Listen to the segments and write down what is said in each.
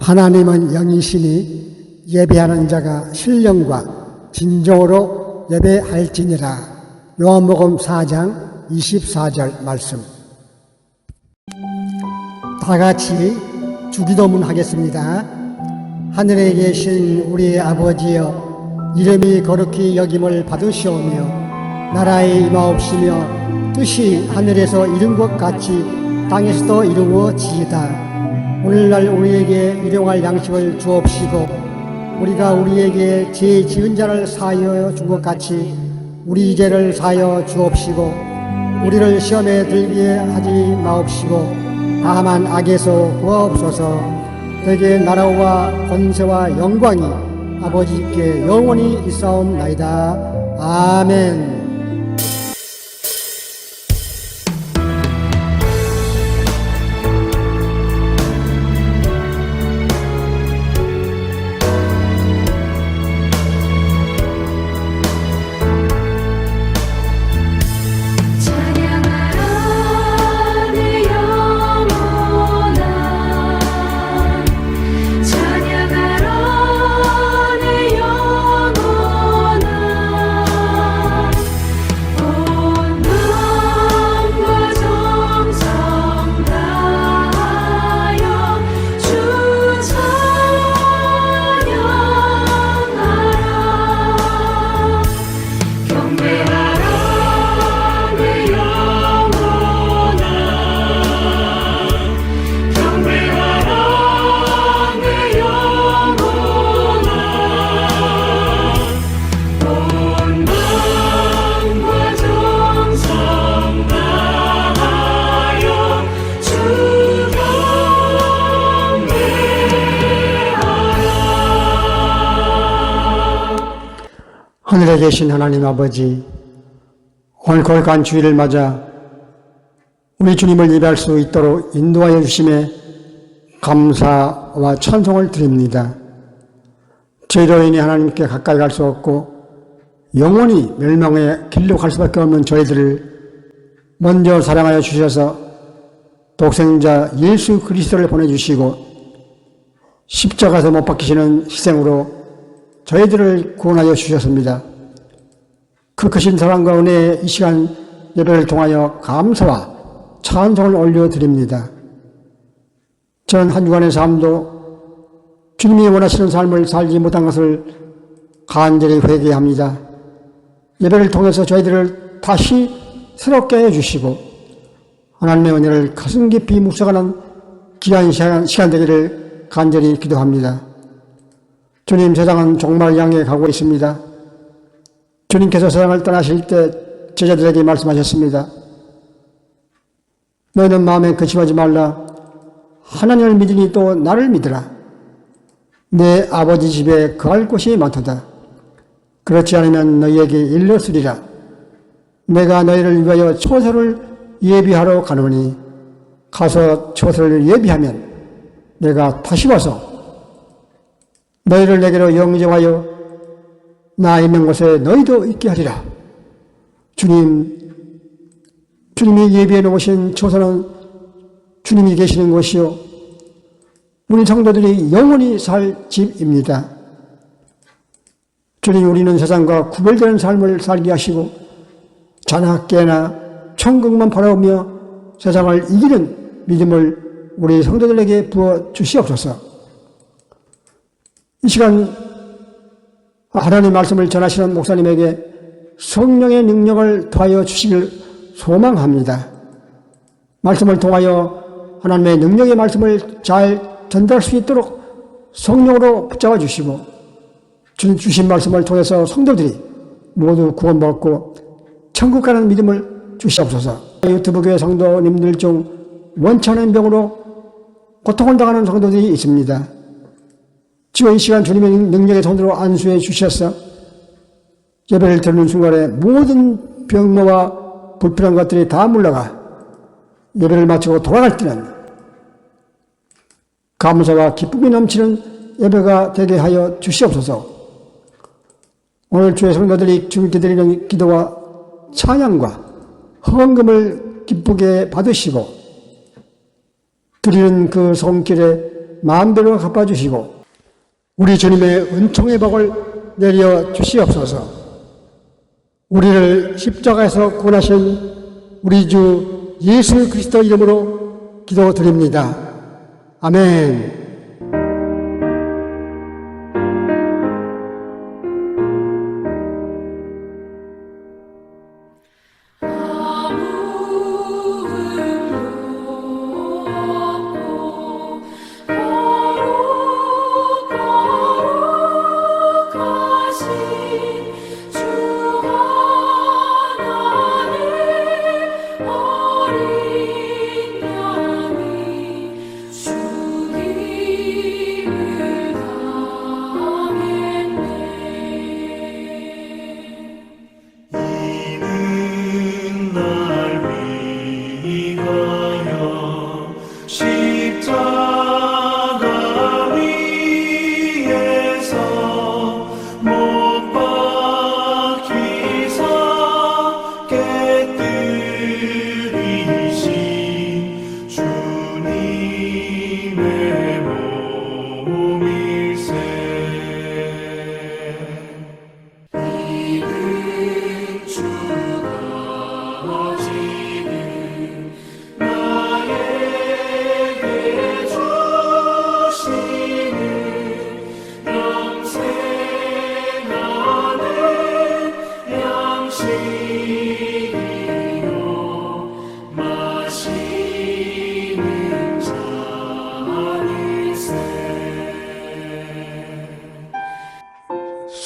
하나님은 영이시니 예배하는 자가 신령과 진정으로 예배할지니라. 요한복음 4장 24절 말씀. 다 같이 주기도문 하겠습니다. 하늘에 계신 우리 아버지여, 이름이 거룩히 여김을 받으시오며 나라의 임하옵시며 뜻이 하늘에서 이룬 것 같이 땅에서도 이루어지이다. 오늘날 우리에게 일용할 양식을 주옵시고 우리가 우리에게 죄 지은 자를 사하여 준 것 같이 우리 죄를 사하여 주옵시고 우리를 시험에 들게 하지 마옵시고 다만 악에서 구하옵소서. 대개 나라와 권세와 영광이 아버지께 영원히 있사옵나이다. 아멘. 하늘에 계신 하나님 아버지, 오늘 거룩한 주일을 맞아 우리 주님을 예배할 수 있도록 인도하여 주심에 감사와 찬송을 드립니다. 죄로 인해 하나님께 가까이 갈 수 없고 영원히 멸망의 길로 갈 수밖에 없는 저희들을 먼저 사랑하여 주셔서 독생자 예수 그리스도를 보내주시고 십자가에서 못 박히시는 희생으로 저희들을 구원하여 주셨습니다. 그 크신 사랑과 은혜에 이 시간 예배를 통하여 감사와 찬송을 올려드립니다. 전 한 주간의 삶도 주님이 원하시는 삶을 살지 못한 것을 간절히 회개합니다. 예배를 통해서 저희들을 다시 새롭게 해주시고 하나님의 은혜를 가슴 깊이 묵상하는 귀한 시간 되기를 간절히 기도합니다. 주님, 세상은 종말 향해 가고 있습니다. 주님께서 세상을 떠나실 때 제자들에게 말씀하셨습니다. 너희는 마음에 근심하지 말라. 하나님을 믿으니 또 나를 믿으라. 내 아버지 집에 거할 곳이 많도다. 그렇지 않으면 너희에게 일렀으리라. 내가 너희를 위하여 처소를 예비하러 가노니 가서 처소를 예비하면 내가 다시 와서 너희를 내게로 영접하여 나 있는 곳에 너희도 있게 하리라. 주님이 예비해 놓으신 처소는 주님이 계시는 곳이요 우리 성도들이 영원히 살 집입니다. 주님, 우리는 세상과 구별되는 삶을 살게 하시고 자나 깨나 천국만 바라보며 세상을 이기는 믿음을 우리 성도들에게 부어 주시옵소서. 이 시간 하나님의 말씀을 전하시는 목사님에게 성령의 능력을 더하여 주시길 소망합니다. 말씀을 통하여 하나님의 능력의 말씀을 잘 전달할 수 있도록 성령으로 붙잡아 주시고 주신 말씀을 통해서 성도들이 모두 구원받고 천국 가는 믿음을 주시옵소서. 유튜브 교회 성도님들 중 원치 않은 병으로 고통을 당하는 성도들이 있습니다. 지금 이 시간 주님의 능력의 손으로 안수해 주셔서 예배를 드리는 순간에 모든 병모와 불필요한 것들이 다 물러가 예배를 마치고 돌아갈 때는 감사와 기쁨이 넘치는 예배가 되게 하여 주시옵소서. 오늘 주의 성도들이 주님께 드리는 기도와 찬양과 헌금을 기쁘게 받으시고 드리는 그 손길에 마음대로 갚아주시고 우리 주님의 은총의 복을 내려 주시옵소서. 우리를 십자가에서 구원하신 우리 주 예수 그리스도 이름으로 기도드립니다. 아멘.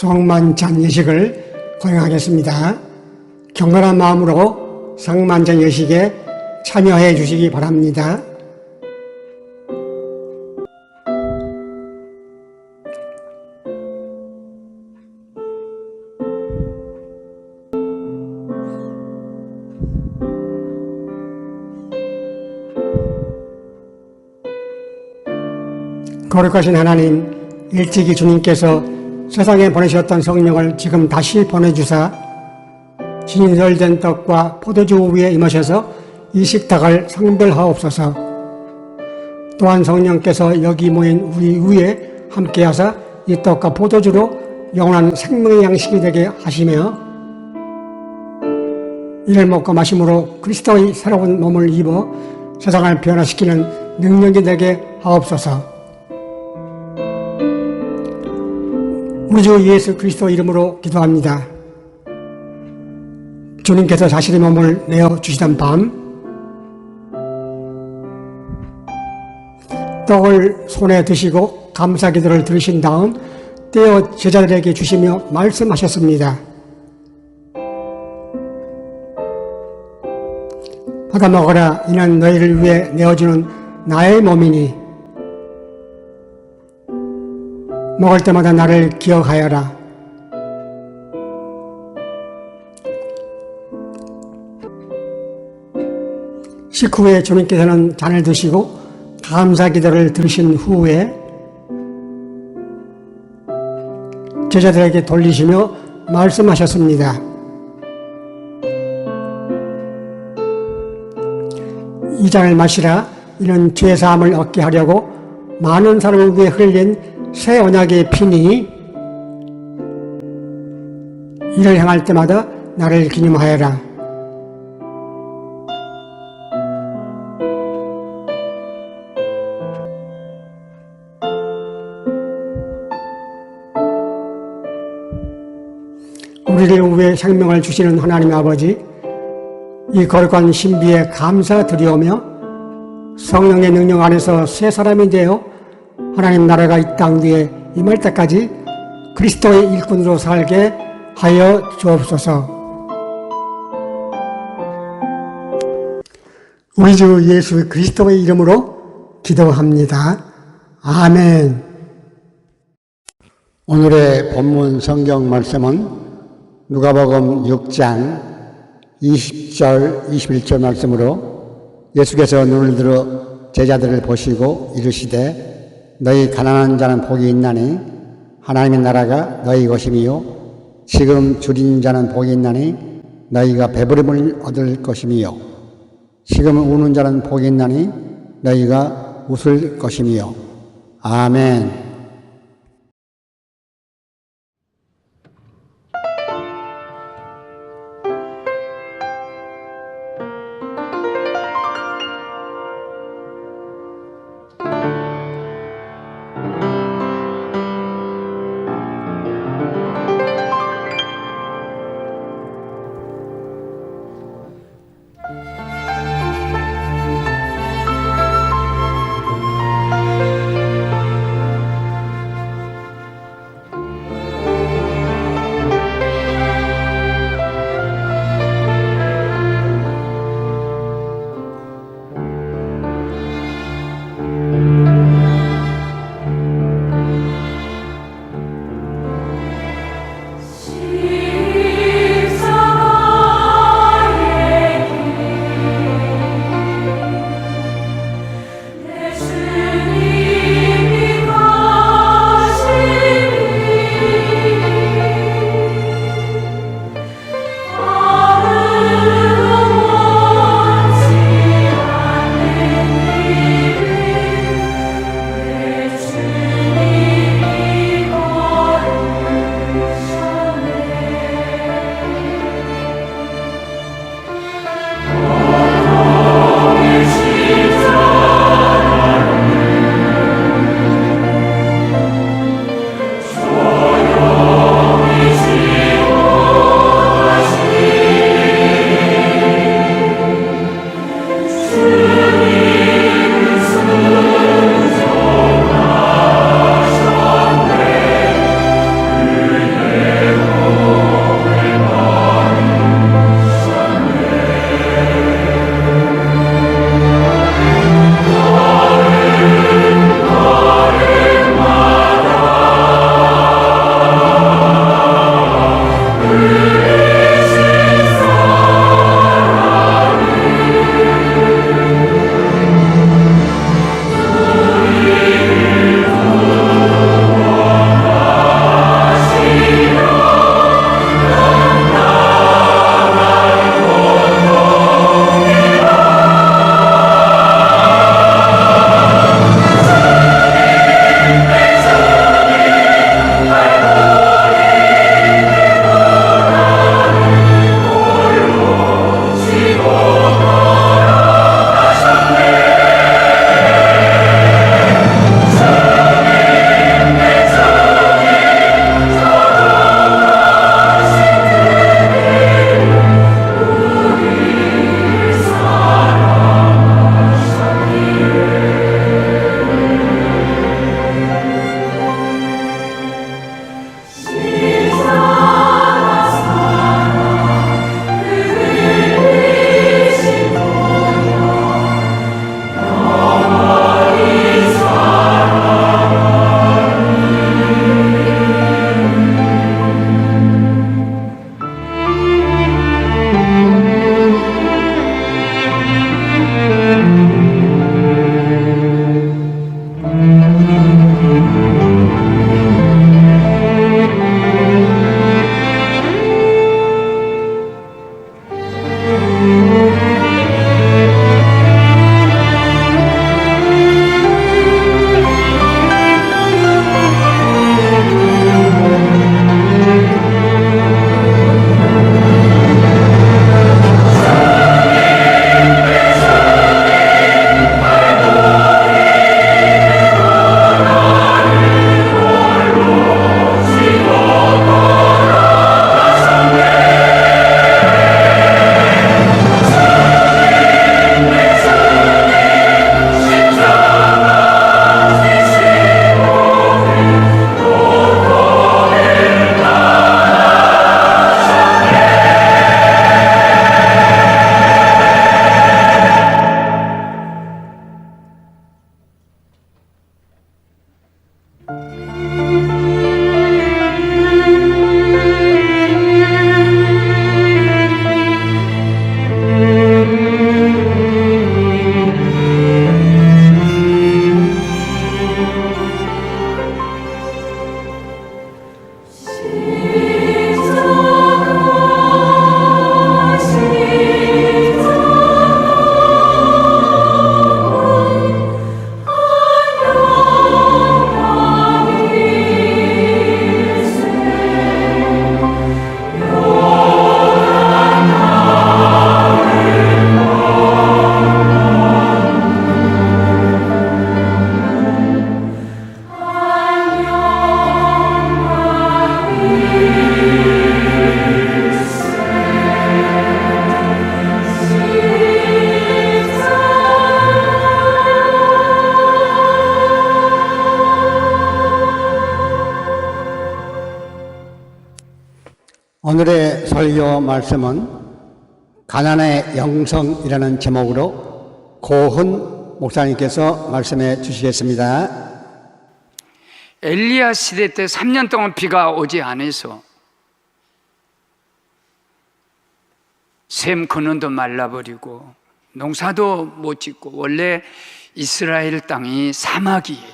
성만찬 예식을 거행하겠습니다. 경건한 마음으로 성만찬 예식에 참여해 주시기 바랍니다. 거룩하신 하나님, 일찍이 주님께서 세상에 보내셨던 성령을 지금 다시 보내주사 진설된 떡과 포도주 위에 임하셔서 이 식탁을 성별하옵소서. 또한 성령께서 여기 모인 우리 위에 함께하사 이 떡과 포도주로 영원한 생명의 양식이 되게 하시며 이를 먹고 마심으로 그리스도의 새로운 몸을 입어 세상을 변화시키는 능력이 되게 하옵소서. 우리 주 예수 그리스도 이름으로 기도합니다. 주님께서 자신의 몸을 내어주시던 밤 떡을 손에 드시고 감사 기도를 들으신 다음 떼어 제자들에게 주시며 말씀하셨습니다. 받아 먹어라. 이는 너희를 위해 내어주는 나의 몸이니 먹을 때마다 나를 기억하여라. 식후에 주님께서는 잔을 드시고 감사 기도를 들으신 후에 제자들에게 돌리시며 말씀하셨습니다. 이 잔을 마시라. 이는 죄 사함을 얻게 하려고 많은 사람을 위해 흘린 새 언약의 피니 이를 행할 때마다 나를 기념하여라. 우리를 위해 생명을 주시는 하나님 아버지, 이 거룩한 신비에 감사드리오며 성령의 능력 안에서 새 사람이 되어 하나님 나라가 이 땅 위에 임할 때까지 그리스도의 일꾼으로 살게 하여 주옵소서. 우리 주 예수 그리스도의 이름으로 기도합니다. 아멘. 오늘의 본문 성경 말씀은 누가복음 6장 20절 21절 말씀으로 예수께서 눈을 들어 제자들을 보시고 이르시되 너희 가난한 자는 복이 있나니 하나님의 나라가 너희 것임이요 지금 줄인 자는 복이 있나니 너희가 배부름을 얻을 것임이요 지금 우는 자는 복이 있나니 너희가 웃을 것임이요 아멘. 오늘의 설교 말씀은 가난의 영성이라는 제목으로 고훈 목사님께서 말씀해 주시겠습니다. 엘리야 시대 때 3년 동안 비가 오지 않아서 샘 근원도 말라버리고 농사도 못 짓고, 원래 이스라엘 땅이 사막이에요.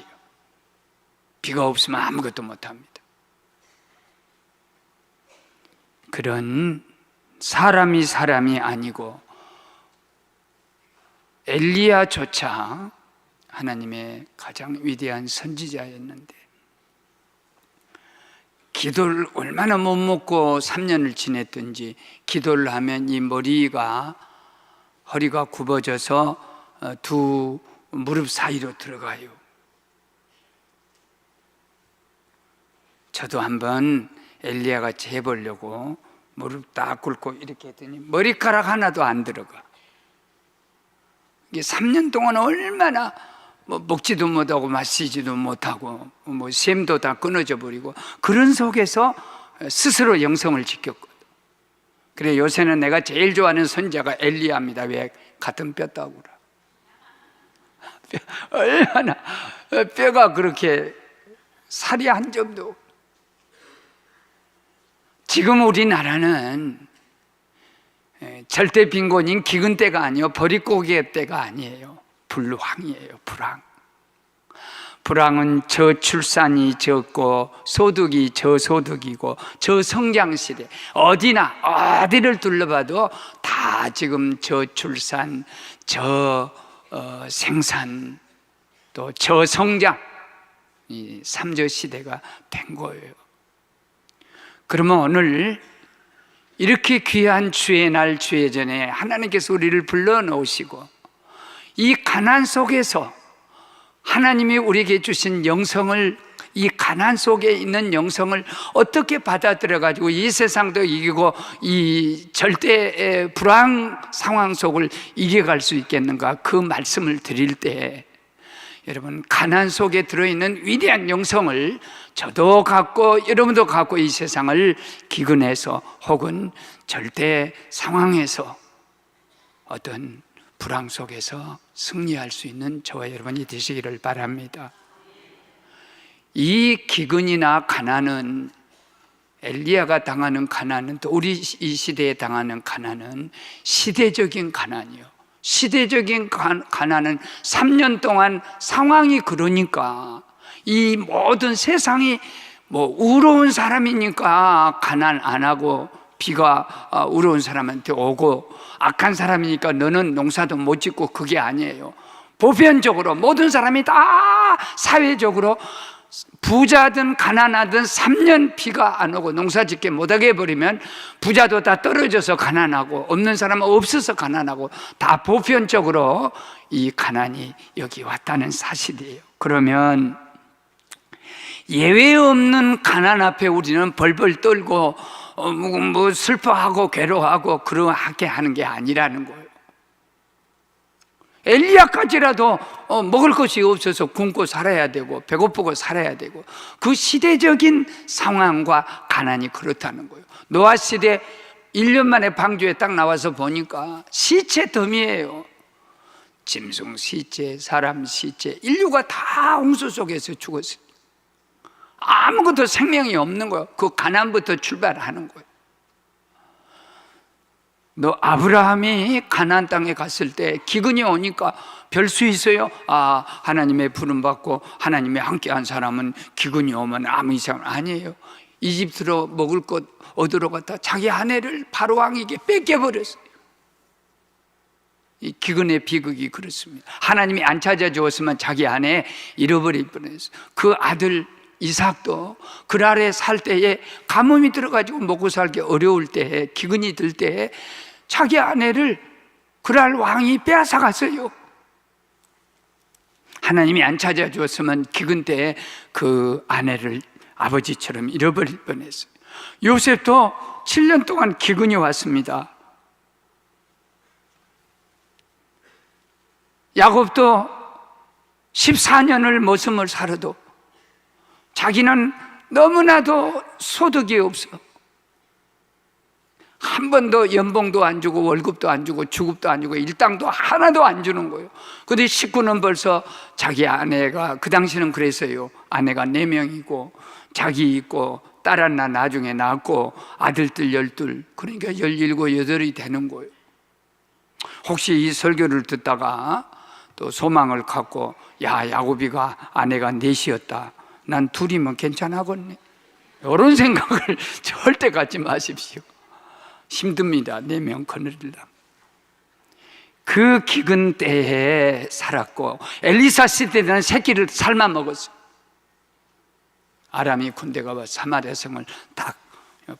비가 없으면 아무것도 못합니다. 그런 사람이 아니고 엘리야조차 하나님의 가장 위대한 선지자였는데, 기도를 얼마나 못 먹고 3년을 지냈든지 기도를 하면 이 허리가 굽어져서 두 무릎 사이로 들어가요. 저도 한번 엘리야 같이 해보려고 무릎 딱 꿇고 이렇게 했더니 머리카락 하나도 안 들어가. 이게 3년 동안 얼마나 먹지도 못하고 마시지도 못하고 샘도 다 끊어져 버리고, 그런 속에서 스스로 영성을 지켰거든. 그래, 요새는 내가 제일 좋아하는 선지자가 엘리야입니다. 왜? 같은 뼈다구라. 얼마나 뼈가 그렇게 살이 한 점도. 지금 우리나라는 절대 빈곤인 기근 때가 아니요, 버릿고개 때가 아니에요. 불황이에요. 불황은 저출산이 적고 소득이 저소득이고 저성장 시대, 어디를 둘러봐도 다 지금 저출산, 저생산, 또 저성장, 이 3저 시대가 된 거예요. 그러면 오늘 이렇게 귀한 주의 날, 주의 전에 하나님께서 우리를 불러놓으시고, 이 가난 속에서 하나님이 우리에게 주신 영성을, 이 가난 속에 있는 영성을 어떻게 받아들여가지고 이 세상도 이기고 이 절대의 불황 상황 속을 이겨갈 수 있겠는가, 그 말씀을 드릴 때, 여러분, 가난 속에 들어있는 위대한 영성을 저도 갖고 여러분도 갖고 이 세상을 기근해서 혹은 절대 상황에서 어떤 불황 속에서 승리할 수 있는 저와 여러분이 되시기를 바랍니다. 이 기근이나 가난은, 엘리야가 당하는 가난은, 또 우리 이 시대에 당하는 가난은 시대적인 가난이요. 시대적인 가난은 3년 동안 상황이 그러니까, 이 모든 세상이 우러운 사람이니까 가난 안 하고, 비가 우러운 사람한테 오고, 악한 사람이니까 너는 농사도 못 짓고, 그게 아니에요. 보편적으로 모든 사람이 다 사회적으로 부자든 가난하든 3년 비가 안 오고 농사 짓게 못하게 해버리면 부자도 다 떨어져서 가난하고, 없는 사람은 없어서 가난하고, 다 보편적으로 이 가난이 여기 왔다는 사실이에요. 그러면 예외 없는 가난 앞에 우리는 벌벌 떨고 슬퍼하고 괴로워하고 그러하게 하는 게 아니라는 거예요. 엘리야까지라도 먹을 것이 없어서 굶고 살아야 되고 배고프고 살아야 되고, 그 시대적인 상황과 가난이 그렇다는 거예요. 노아 시대 1년 만에 방주에 딱 나와서 보니까 시체 더미예요. 짐승 시체, 사람 시체, 인류가 다 홍수 속에서 죽었어요. 아무것도 생명이 없는 거예요. 그 가난부터 출발하는 거예요. 아브라함이 가나안 땅에 갔을 때 기근이 오니까 별 수 있어요? 하나님의 부름 받고 하나님이 함께한 사람은 기근이 오면 아무 이상 아니에요. 이집트로 먹을 것 얻으러 갔다 자기 아내를 바로 왕에게 뺏겨버렸어요. 이 기근의 비극이 그렇습니다. 하나님이 안 찾아주었으면 자기 아내 잃어버릴 뻔했어요. 그 아들 이삭도 그랄에 살 때에 가뭄이 들어가지고 먹고 살기 어려울 때에, 기근이 들 때에 자기 아내를 그랄 왕이 빼앗아 갔어요. 하나님이 안 찾아주었으면 기근 때에 그 아내를 아버지처럼 잃어버릴 뻔했어요. 요셉도 7년 동안 기근이 왔습니다. 야곱도 14년을 머슴을 살아도 자기는 너무나도 소득이 없어. 한 번도 연봉도 안 주고 월급도 안 주고 주급도 안 주고 일당도 하나도 안 주는 거예요. 근데 식구는 벌써 자기 아내가, 그 당시는 그랬어요. 아내가 4명이고 자기 있고 딸 하나 나중에 낳고 아들들 12, 그러니까 17, 8이 되는 거예요. 혹시 이 설교를 듣다가 또 소망을 갖고, 야, 야곱이가 아내가 4이었다, 난 2이면 괜찮아겠네, 이런 생각을 절대 갖지 마십시오. 힘듭니다. 4명 거느리려면. 그 기근 때에 살았고, 엘리사 시대에는 새끼를 삶아 먹었어요. 아람이 군대가 와 사마리아 성을 딱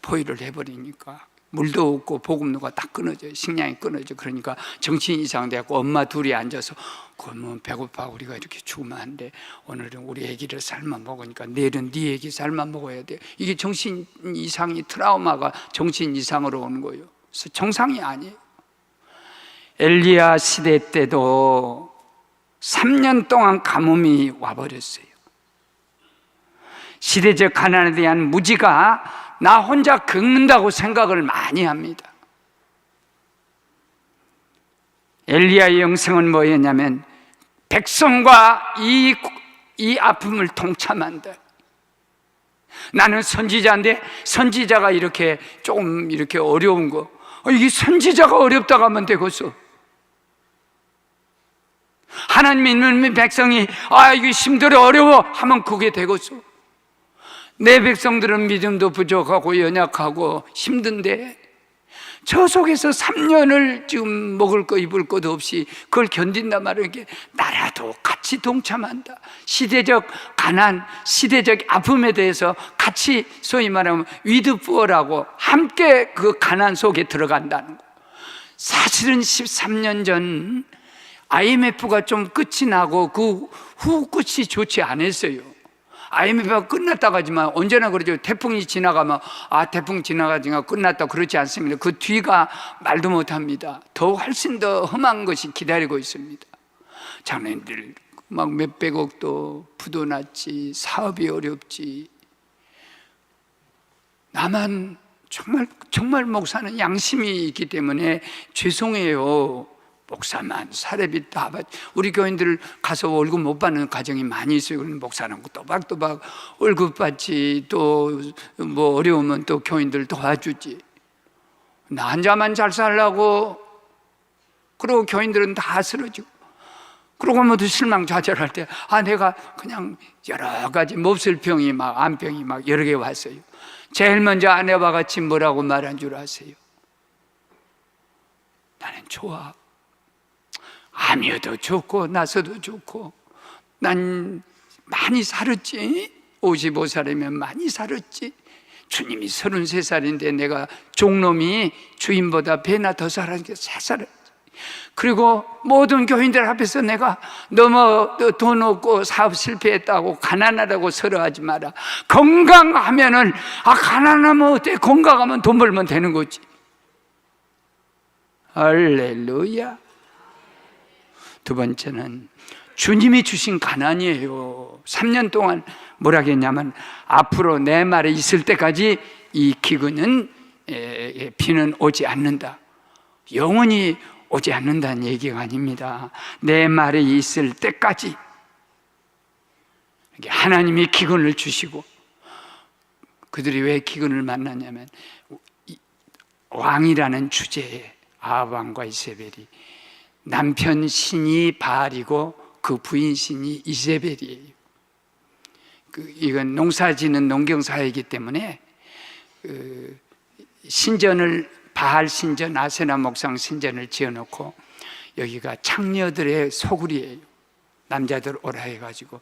포위를 해버리니까 물도 없고 보급로가 딱 끊어져요. 식량이 끊어져. 그러니까 정신 이상돼갖고 엄마 둘이 앉아서, 그러면 배고파 우리가 이렇게 죽으면 안 돼, 오늘은 우리 애기를 삶아 먹으니까 내일은 네 애기 삶아 먹어야 돼. 이게 정신 이상이, 트라우마가 정신 이상으로 오는 거예요. 그래서 정상이 아니에요. 엘리야 시대 때도 3년 동안 가뭄이 와버렸어요. 시대적 가난에 대한 무지가 나 혼자 겪는다고 생각을 많이 합니다. 엘리야의 영성은 뭐였냐면, 백성과 이 아픔을 동참한다. 나는 선지자인데 선지자가 이렇게 조금 이렇게 어려운 거, 이게 선지자가 어렵다고 하면 되겠어. 하나님 믿는 백성이 이게 힘들어 어려워 하면 그게 되겠어. 내 백성들은 믿음도 부족하고 연약하고 힘든데 저 속에서 3년을 지금 먹을 거 입을 것도 없이 그걸 견딘단 말이에요. 이게 나라도 같이 동참한다. 시대적 가난, 시대적 아픔에 대해서 같이, 소위 말하면 위드푸어라고, 함께 그 가난 속에 들어간다는 거. 사실은 13년 전 IMF가 좀 끝이 나고 그 후 끝이 좋지 않았어요. IMF가 끝났다고 하지만 언제나 그러죠. 태풍이 지나가면 태풍 지나가지가 끝났다, 그렇지 않습니다. 그 뒤가 말도 못합니다. 더 훨씬 더 험한 것이 기다리고 있습니다. 자네들 막 몇백억도 부도났지, 사업이 어렵지, 나만 정말 목사는 양심이 있기 때문에 죄송해요. 목사만 사례비 다 받, 우리 교인들 가서 월급 못 받는 가정이 많이 있어요. 그럼 목사는 또박또박 월급 받지, 또 뭐 어려우면 또 교인들 도와주지. 나 혼자만 잘 살라고 그러고 교인들은 다 쓰러지고, 그러고 모두 실망좌절할 때 내가 그냥 여러 가지 몹쓸병이 막, 암병이 막 여러 개 왔어요. 제일 먼저 아내와 같이 뭐라고 말한 줄 아세요? 나는 좋아, 암이어도 좋고 나서도 좋고, 난 많이 살았지, 55살이면 많이 살았지. 주님이 33살인데 내가 종놈이 주인보다 배나 더 살았지, 3살을. 그리고 모든 교인들 앞에서 내가 너무 돈 없고 사업 실패했다고 가난하다고 서러하지 마라. 건강하면은, 가난하면 어때? 건강하면 돈 벌면 되는 거지. 할렐루야. 두 번째는 주님이 주신 가난이에요. 3년 동안 뭐라 했냐면, 앞으로 내 말에 있을 때까지 이 기근은, 비는 오지 않는다. 영원히 오지 않는다는 얘기가 아닙니다. 내 말에 있을 때까지 하나님이 기근을 주시고, 그들이 왜 기근을 만났냐면 왕이라는 주제에 아합 왕과 이세벨이, 남편 신이 바알이고 그 부인 신이 이세벨이에요. 이건 농사지는 농경사회이기 때문에 신전을, 바알 신전, 아세라 목상 신전을 지어놓고 여기가 창녀들의 소굴이에요. 남자들 오라 해가지고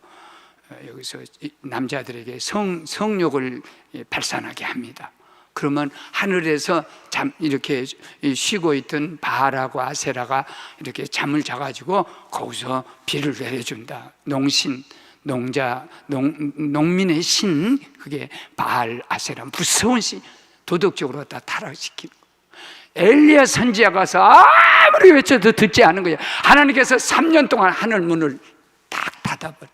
여기서 남자들에게 성욕을 발산하게 합니다. 그러면 하늘에서 이렇게 쉬고 있던 바알하고 아세라가 이렇게 잠을 자가지고 거기서 비를 내려준다. 농신, 농민의 신, 그게 바알, 아세라, 무서운 신, 도덕적으로 다 타락시키는 거예요. 엘리야 선지자 가서 아무리 외쳐도 듣지 않은 거예요. 하나님께서 3년 동안 하늘 문을 딱 닫아버려요.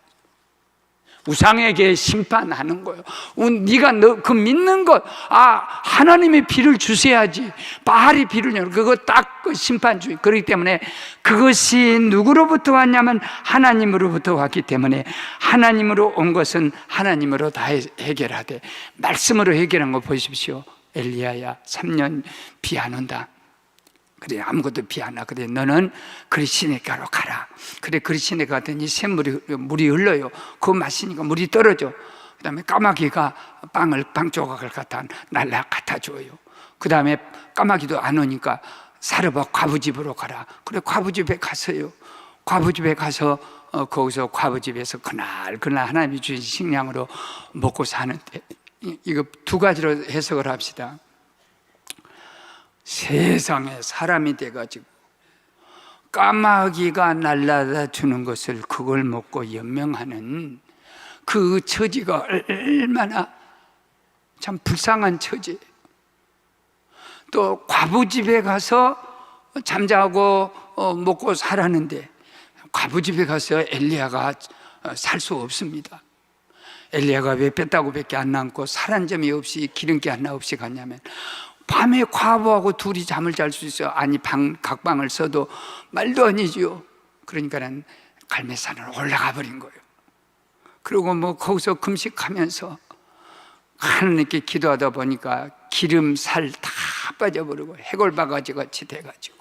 우상에게 심판하는 거예요. 네가 그 믿는 것, 하나님이 비를 주셔야지. 바알이 비를 내려. 그거 딱 그 심판주의. 그렇기 때문에 그것이 누구로부터 왔냐면 하나님으로부터 왔기 때문에 하나님으로 온 것은 하나님으로 다 해결하되, 말씀으로 해결한 거 보십시오. 엘리야야, 3년 비 안 온다. 그래, 아무것도 비 안 와. 그래, 너는 그리시네가로 가라. 그래, 그리시네가 가더니 물이 흘러요. 그거 마시니까 물이 떨어져. 그 다음에 까마귀가 빵 조각을 갖다 줘요. 그 다음에 까마귀도 안 오니까 사르밧 과부집으로 가라. 그래, 과부집에 갔어요. 과부집에 가서 거기서 과부집에서 그날 하나님이 주신 식량으로 먹고 사는데, 이거 두 가지로 해석을 합시다. 세상에 사람이 돼가지고 까마귀가 날라다 주는 것을 그걸 먹고 연명하는 그 처지가 얼마나 참 불쌍한 처지. 또 과부집에 가서 잠자고 먹고 살았는데, 과부집에 가서 엘리야가 살 수 없습니다. 엘리야가 왜 뺐다고밖에 안 남고 살한 점이 없이 기름기 하나 없이 갔냐면, 밤에 과부하고 둘이 잠을 잘 수 있어요. 아니, 각방을 써도 말도 아니지요. 그러니까는 갈매산으로 올라가 버린 거예요. 그리고 거기서 금식하면서 하나님께 기도하다 보니까 기름 살 다 빠져버리고 해골바가지 같이 돼가지고,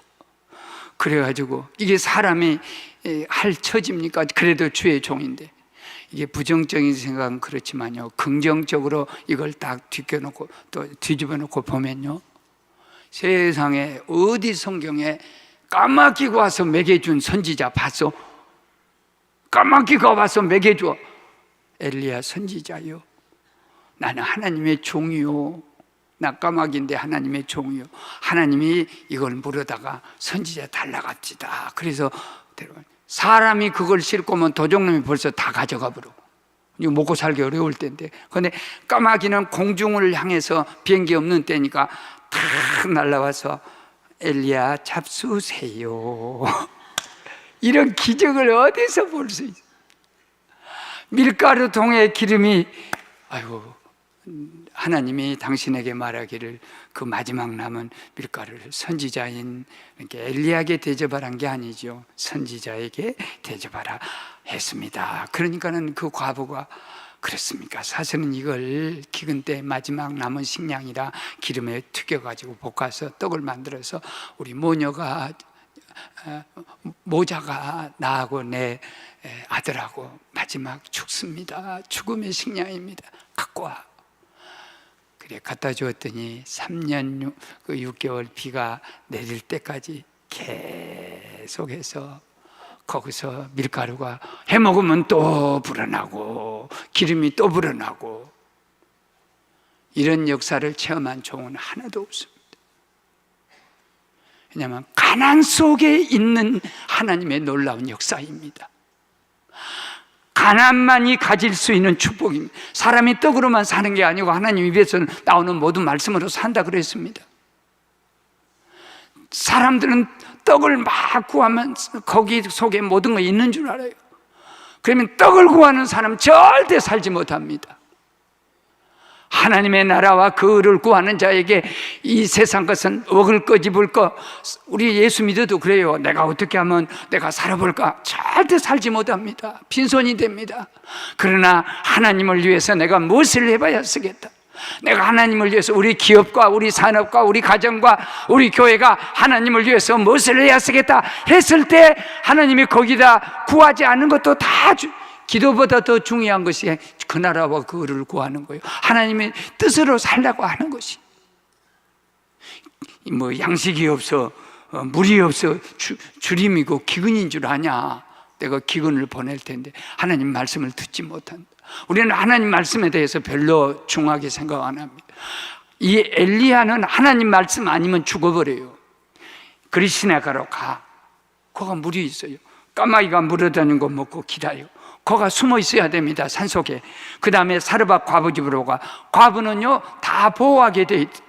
그래가지고 이게 사람이 할 처지입니까? 그래도 주의 종인데, 이게 부정적인 생각은 그렇지만요, 긍정적으로 이걸 딱 뒤집어놓고 또 뒤집어놓고 보면요, 세상에 어디 성경에 까마귀가 와서 먹여준 선지자 봤어? 까마귀가 와서 먹여줘. 엘리야 선지자요. 나는 하나님의 종이요. 나 까마귀인데 하나님의 종이요. 하나님이 이걸 물어다가 선지자 달라갑시다. 그래서 사람이 그걸 싣고 오면 도적놈이 벌써 다 가져가 버려. 이거 먹고 살기 어려울 때인데, 그런데 까마귀는 공중을 향해서 비행기 없는 때니까 탁 날라와서 엘리야 잡수세요. 이런 기적을 어디서 볼 수 있어? 밀가루 통에 기름이, 아이고, 하나님이 당신에게 말하기를 그 마지막 남은 밀가루를 선지자인 이렇게 엘리야에게 대접하란 게 아니죠. 선지자에게 대접하라 했습니다. 그러니까는 그 과부가, 그렇습니까? 사실은 이걸 기근 때 마지막 남은 식량이라 기름에 튀겨가지고 볶아서 떡을 만들어서 우리 모자가 나하고 내 아들하고 마지막 죽습니다. 죽음의 식량입니다. 갖고 와. 그래, 갖다 주었더니 3년 6개월 비가 내릴 때까지 계속해서 거기서 밀가루가 해먹으면 또 불어나고 기름이 또 불어나고, 이런 역사를 체험한 종은 하나도 없습니다. 왜냐하면 가난 속에 있는 하나님의 놀라운 역사입니다. 가난만이 가질 수 있는 축복입니다. 사람이 떡으로만 사는 게 아니고 하나님 입에서 나오는 모든 말씀으로 산다 그랬습니다. 사람들은 떡을 막 구하면 거기 속에 모든 거 있는 줄 알아요. 그러면 떡을 구하는 사람은 절대 살지 못합니다. 하나님의 나라와 그 의를 구하는 자에게 이 세상 것은 먹을 거 입을 거, 우리 예수 믿어도 그래요. 내가 어떻게 하면 내가 살아볼까? 절대 살지 못합니다. 빈손이 됩니다. 그러나 하나님을 위해서 내가 무엇을 해봐야 쓰겠다. 내가 하나님을 위해서 우리 기업과 우리 산업과 우리 가정과 우리 교회가 하나님을 위해서 무엇을 해야 쓰겠다 했을 때, 하나님이 거기다 구하지 않은 것도 다 기도보다 더 중요한 것이 그 나라와 그 의를 구하는 거예요. 하나님의 뜻으로 살려고 하는 것이. 양식이 없어, 물이 없어 주림이고 기근인 줄 아냐. 내가 기근을 보낼 텐데 하나님 말씀을 듣지 못한다. 우리는 하나님 말씀에 대해서 별로 중하게 생각 안 합니다. 이 엘리야는 하나님 말씀 아니면 죽어버려요. 그리시네가로 가. 거가 물이 있어요. 까마귀가 물어다니는 거 먹고 기다려. 거가 숨어 있어야 됩니다, 산속에. 그 다음에 사르밧 과부집으로 가. 과부는요 다 보호하게 돼 있다.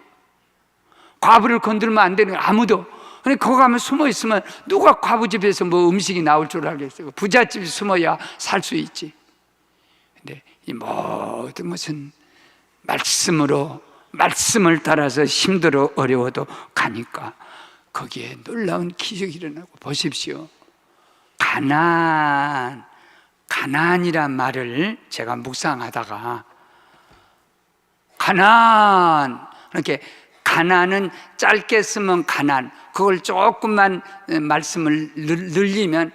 과부를 건들면 안 되는 거예요, 아무도. 근데 거기 가면 숨어 있으면 누가 과부집에서 뭐 음식이 나올 줄 알겠어요. 부잣집에 숨어야 살 수 있지. 근데 이 모든 것은 말씀을 따라서 힘들어 어려워도 가니까 거기에 놀라운 기적이 일어나고, 보십시오. 가나안이란 말을 제가 묵상하다가, 가나안, 이렇게 가나안은 짧게 쓰면 가난, 그걸 조금만 말씀을 늘리면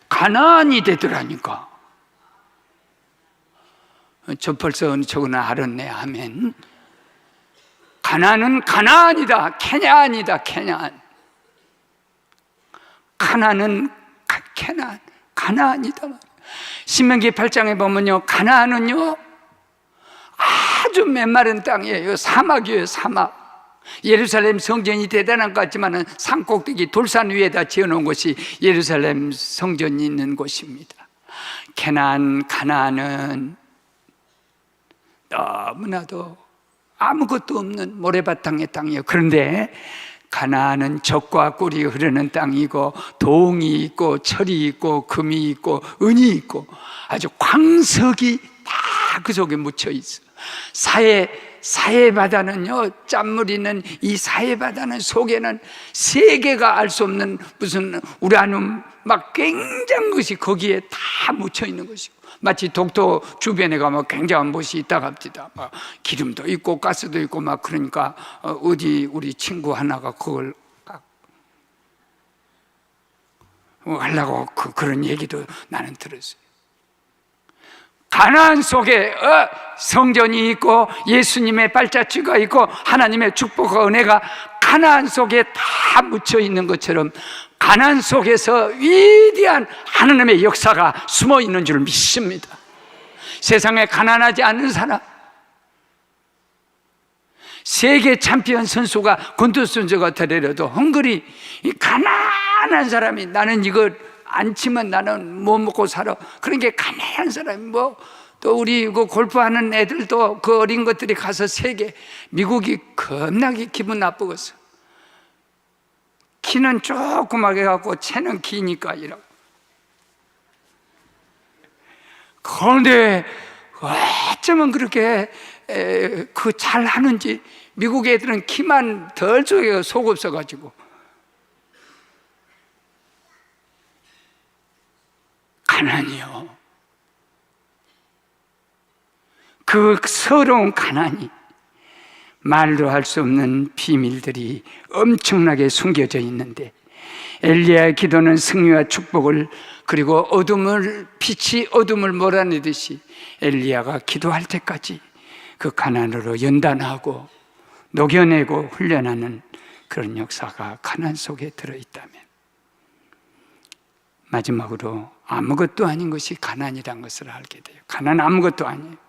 가나안이 되더라니까. 저 벌써 저거는 알았네. 아멘. 가나안은 가나안이다. 케냐안이다. 케냐안. 가나안은 가나안이다. 신명기 8장에 보면요, 가나안은요 아주 메마른 땅이에요. 사막이에요. 사막. 예루살렘 성전이 대단한 것 같지만 산꼭대기 돌산 위에다 지어놓은 곳이 예루살렘 성전이 있는 곳입니다. 가나안은 너무나도 아무것도 없는 모래바탕의 땅이에요. 그런데 가나안은 젖과 꿀이 흐르는 땅이고, 동이 있고 철이 있고 금이 있고 은이 있고 아주 광석이 다 그 속에 묻혀 있어. 사해 바다는요, 짠물 있는 이 사해 바다는 속에는 세계가 알 수 없는 무슨 우라늄 막 굉장한 것이 거기에 다 묻혀 있는 것이고, 마치 독도 주변에 가면 굉장한 곳이 있다 갑니다. 막 기름도 있고 가스도 있고 막, 그러니까 어디 우리 친구 하나가 그걸 하려고 그런 얘기도 나는 들었어요. 가나안 속에 성전이 있고 예수님의 발자취가 있고 하나님의 축복과 은혜가 가나안 속에 다 묻혀 있는 것처럼, 가나안 속에서 위대한 하나님의 역사가 숨어 있는 줄 믿습니다. 세상에 가난하지 않는 사람, 세계 챔피언 선수가 권투 선수가 되더라도 헝그리 이 가난한 사람이, 나는 이거 안 치면 나는 못 먹고 살아, 그런 게 가난한 사람이, 또 우리 그 골프하는 애들도 그 어린 것들이 가서 세계, 미국이 겁나게 기분 나쁘겠어. 키는 조그맣게 갖고 채는 기니까 이러고. 그런데 어쩌면 그렇게 잘 하는지, 미국 애들은 키만 덜 쪼개가 속 없어가지고. 가난이요. 그 서러운 가난이, 말로 할 수 없는 비밀들이 엄청나게 숨겨져 있는데, 엘리야의 기도는 승리와 축복을, 그리고 빛이 어둠을 몰아내듯이 엘리야가 기도할 때까지 그 가난으로 연단하고 녹여내고 훈련하는 그런 역사가 가난 속에 들어있다면, 마지막으로 아무것도 아닌 것이 가난이란 것을 알게 돼요. 가난 아무것도 아니에요.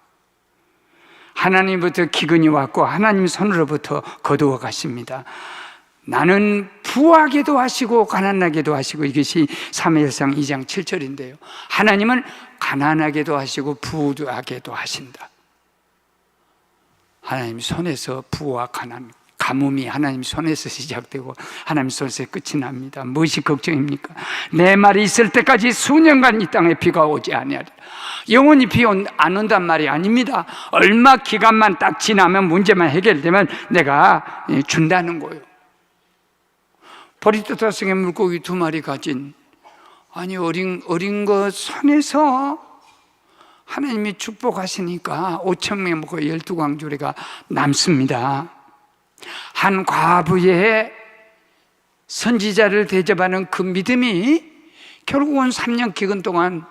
하나님부터 기근이 왔고 하나님 손으로부터 거두어 가십니다. 나는 부하게도 하시고 가난하게도 하시고, 이것이 사무엘상 2장 7절인데요 하나님은 가난하게도 하시고 부하게도 하신다. 하나님 손에서 부와 가난, 가뭄이 하나님 손에서 시작되고 하나님 손에서 끝이 납니다. 무엇이 걱정입니까? 내 말이 있을 때까지 수년간 이 땅에 비가 오지 아니하리라. 영원히 비 안 온단 말이 아닙니다. 얼마 기간만 딱 지나면, 문제만 해결되면 내가 준다는 거예요. 보리토타성의 물고기 2마리 가진, 어린 것 손에서 하나님이 축복하시니까 5,000명이 먹고 12광주리가 남습니다. 한 과부의 선지자를 대접하는 그 믿음이 결국은 3년 기근 동안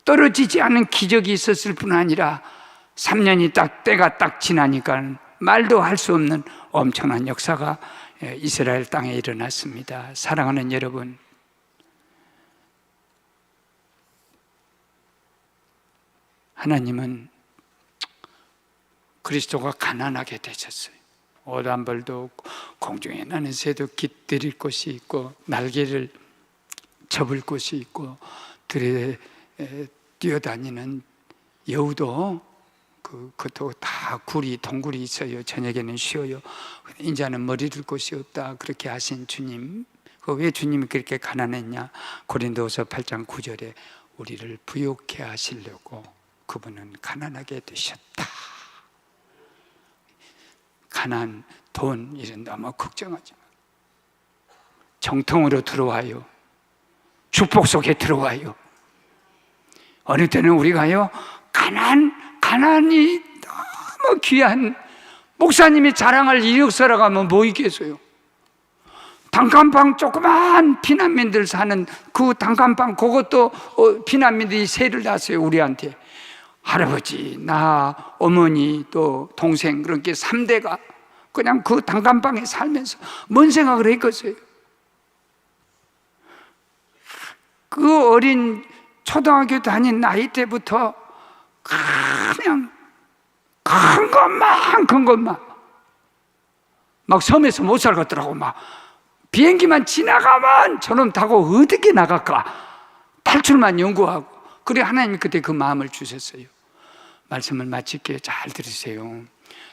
떨어지지 않은 기적이 있었을 뿐 아니라 3년이 때가 딱 지나니까 말도 할 수 없는 엄청난 역사가 이스라엘 땅에 일어났습니다. 사랑하는 여러분, 하나님은 그리스도가 가난하게 되셨어요. 옷 한 벌도 없고 공중에 나는 새도 깃들일 곳이 있고 날개를 접을 곳이 있고 들에 뛰어다니는 여우도 그것도 다 동굴이 있어요. 저녁에는 쉬어요. 인자는 머리 둘 곳이 없다, 그렇게 하신 주님, 왜 주님이 그렇게 가난했냐? 고린도서 8장 9절에 우리를 부욕해 하시려고 그분은 가난하게 되셨다. 가난, 돈 이런 너무 걱정하지 마. 정통으로 들어와요. 축복 속에 들어와요. 어느 때는 우리가요, 가난이 너무 귀한 목사님이 자랑할 이력서라고 하면 뭐 있겠어요? 단칸방 조그만 피난민들 사는 그 단칸방, 그것도 피난민들이 세를 놨어요, 우리한테. 할아버지, 나, 어머니, 또 동생, 그렇게 3대가 그냥 그 단칸방에 살면서 뭔 생각을 했겠어요? 그 어린 초등학교 다닌 나이 때부터 그냥 큰 것만 막 섬에서 못 살겠더라고. 막 비행기만 지나가면 저놈 타고 어떻게 나갈까 탈출만 연구하고. 그래 하나님이 그때 그 마음을 주셨어요. 말씀을 마칠게요. 잘 들으세요.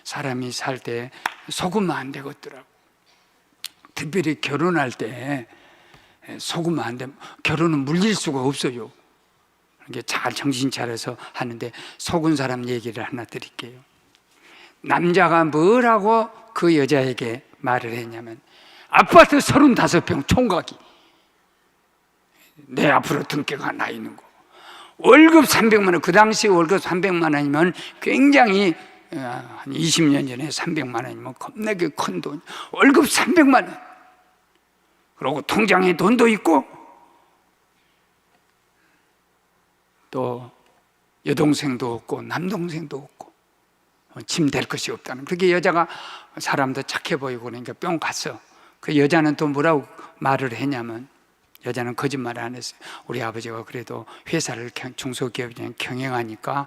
사람이 살 때 속으면 안 되겠더라고. 특별히 결혼할 때 속으면 안 돼. 결혼은 물릴 수가 없어요. 이게 잘 정신 차려서 하는데, 속은 사람 얘기를 하나 드릴게요. 남자가 뭐라고 그 여자에게 말을 했냐면, 아파트 35평 총각이 내 앞으로 등깨가 나 있는 거, 월급 300만 원, 그 당시 월급 300만 원이면 굉장히, 한 20년 전에 300만 원이면 겁나게 큰 돈. 월급 300만 원, 그리고 통장에 돈도 있고 또 여동생도 없고 남동생도 없고 짐 될 것이 없다는. 그렇게 여자가 사람도 착해 보이고 그러니까 뿅 갔어. 그 여자는 또 뭐라고 말을 했냐면, 여자는 거짓말 안 했어요. 우리 아버지가 그래도 회사를 중소기업이랑 경영하니까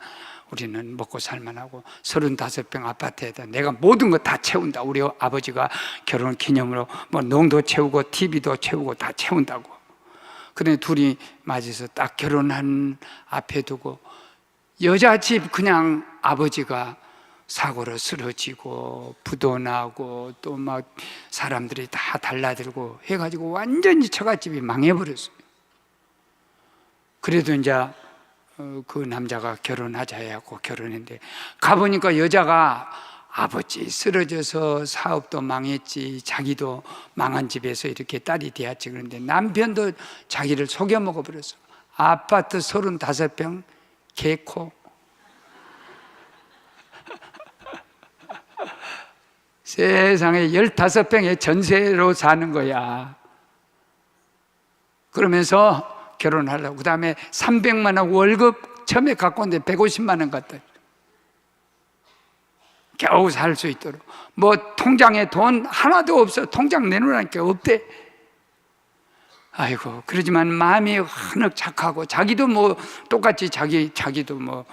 우리는 먹고 살만하고 35평 아파트에다 내가 모든 거 다 채운다. 우리 아버지가 결혼 기념으로 뭐 농도 채우고 TV도 채우고 다 채운다고. 그런데 둘이 맞아서 딱 결혼한 앞에 두고 여자 집 그냥 아버지가 사고로 쓰러지고 부도 나고 또 막 사람들이 다 달라들고 해가지고 완전히 처갓집이 망해버렸어요. 그래도 이제 그 남자가 결혼하자 해갖고 결혼했는데, 가보니까 여자가 아버지 쓰러져서 사업도 망했지, 자기도 망한 집에서 이렇게 딸이 되었지. 그런데 남편도 자기를 속여 먹어버렸어. 아파트 35평 개코. 세상에 15평의 전세로 사는 거야. 그러면서 결혼하려고. 그 다음에 300만 원 월급 처음에 갖고 온데 150만 원 갖다 겨우 살 수 있도록. 뭐 통장에 돈 하나도 없어. 통장 내놓으라니까 없대. 아이고, 그러지만 마음이 한억 착하고, 자기도 뭐 똑같이 자기도 뭐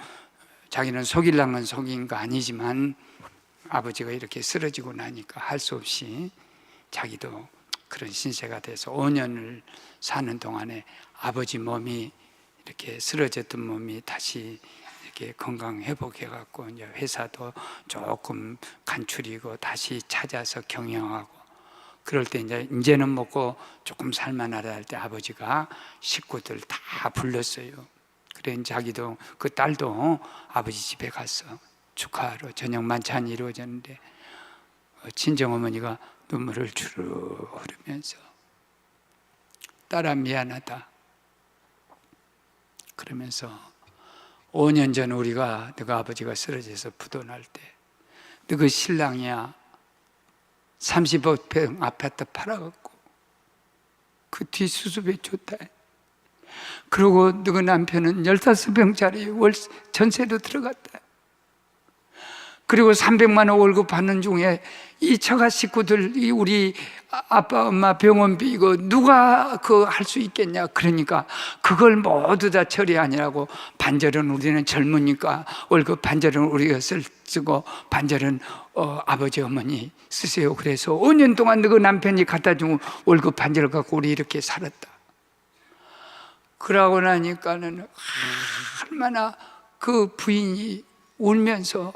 자기는 속일랑은 속인 거 아니지만 아버지가 이렇게 쓰러지고 나니까 할 수 없이 자기도 그런 신세가 돼서 5년을 사는 동안에 아버지 몸이 이렇게 쓰러졌던 몸이 다시 이렇게 건강 회복해 갖고 이제 회사도 조금 간추리고 다시 찾아서 경영하고, 그럴 때 이제는 먹고 조금 살만하다 할 때 아버지가 식구들 다 불렀어요. 그래 자기도 그 딸도 아버지 집에 갔어. 축하로 저녁 만찬이 이루어졌는데 친정어머니가 눈물을 주르 흐르면서, 딸아 미안하다 그러면서, 5년 전 우리가 너가 아버지가 쓰러져서 부도 날 때 너 그 신랑이야 35평 아파트 팔아갖고 그 뒷수습에 줬다. 그리고 너 그 남편은 15평짜리 월 전세로 들어갔다. 그리고 300만 원 월급 받는 중에 이 처가 식구들, 이 우리 아빠 엄마 병원비 이거 누가 그 할 수 있겠냐. 그러니까 그걸 모두 다 처리하느라고 반절은 우리는 젊으니까 월급 반절은 우리가 쓰고 반절은 아버지 어머니 쓰세요. 그래서 5년 동안 너 그 남편이 갖다 준 월급 반절을 갖고 우리 이렇게 살았다. 그러고 나니까는 얼마나 그 부인이 울면서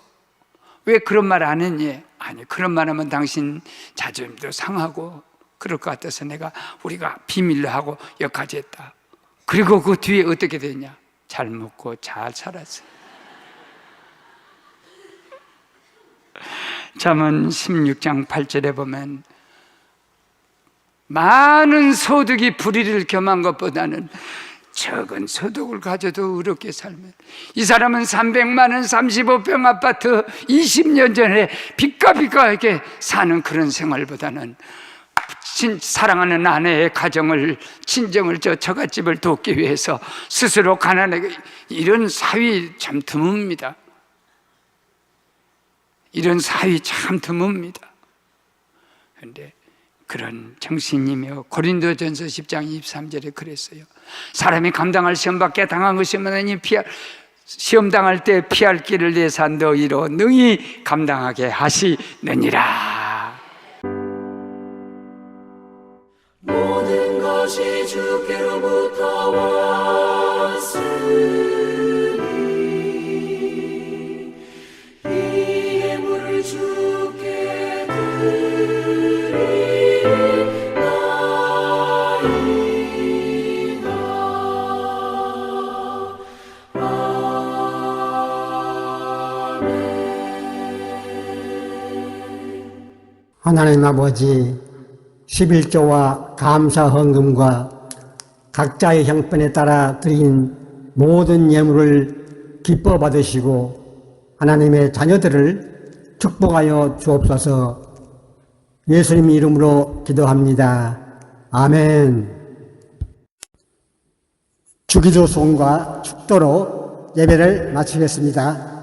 왜 그런 말 안 했니? 아니, 그런 말 하면 당신 자존심도 상하고 그럴 것 같아서 우리가 비밀로 하고 여기까지 했다. 그리고 그 뒤에 어떻게 되냐? 잘 먹고 잘 살았어요. 잠언 16장 8절에 보면 많은 소득이 불의를 겸한 것보다는 적은 소득을 가져도 의롭게 살면, 이 사람은 300만 원 35평 아파트 20년 전에 빚가빚가하게 사는 그런 생활보다는 사랑하는 아내의 가정을, 친정을, 처갓집을 돕기 위해서 스스로 가난하게, 이런 사위 참 드뭅니다. 이런 사위 참 드뭅니다. 그런데 그런 정신이며, 고린도전서 10장 23절에 그랬어요. 사람이 감당할 시험밖에 당한 것이 없으니 시험 당할 때 피할 길을 내사 너희로 능히 감당하게 하시느니라. 모든 것이 주께로부터 왔으니 이 예물을 주께 하나님 아버지, 11조와 감사 헌금과 각자의 형편에 따라 드린 모든 예물을 기뻐 받으시고 하나님의 자녀들을 축복하여 주옵소서. 예수님 이름으로 기도합니다. 아멘. 주기도 소원과 축도로 예배를 마치겠습니다.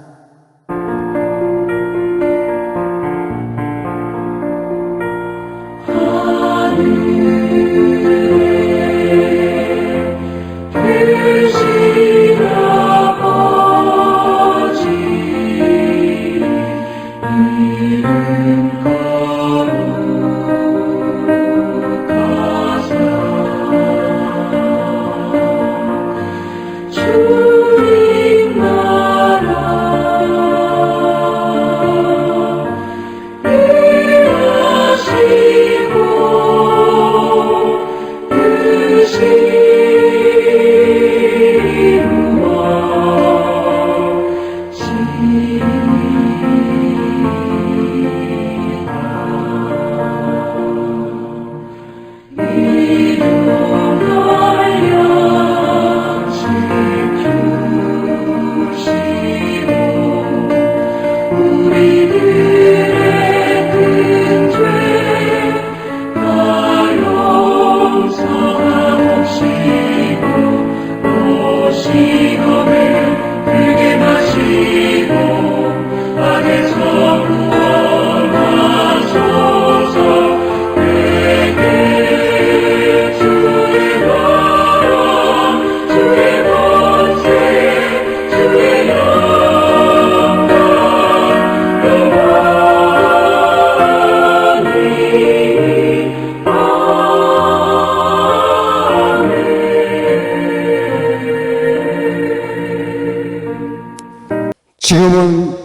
지금은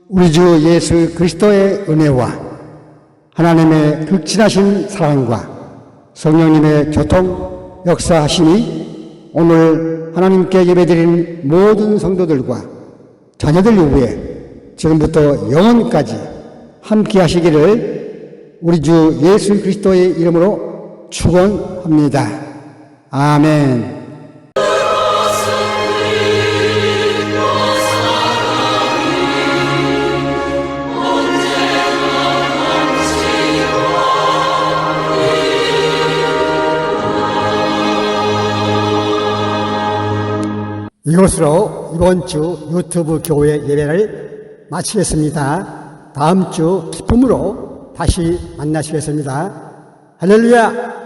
우리 주 예수 그리스도의 은혜와 하나님의 극진하신 사랑과 성령님의 교통 역사하시니 오늘 하나님께 예배드리는 모든 성도들과 자녀들 위해 지금부터 영원까지 함께 하시기를 우리 주 예수 그리스도의 이름으로 축원합니다. 아멘. 이것으로 이번 주 유튜브 교회 예배를 마치겠습니다. 다음 주 기쁨으로 다시 만나시겠습니다. 할렐루야!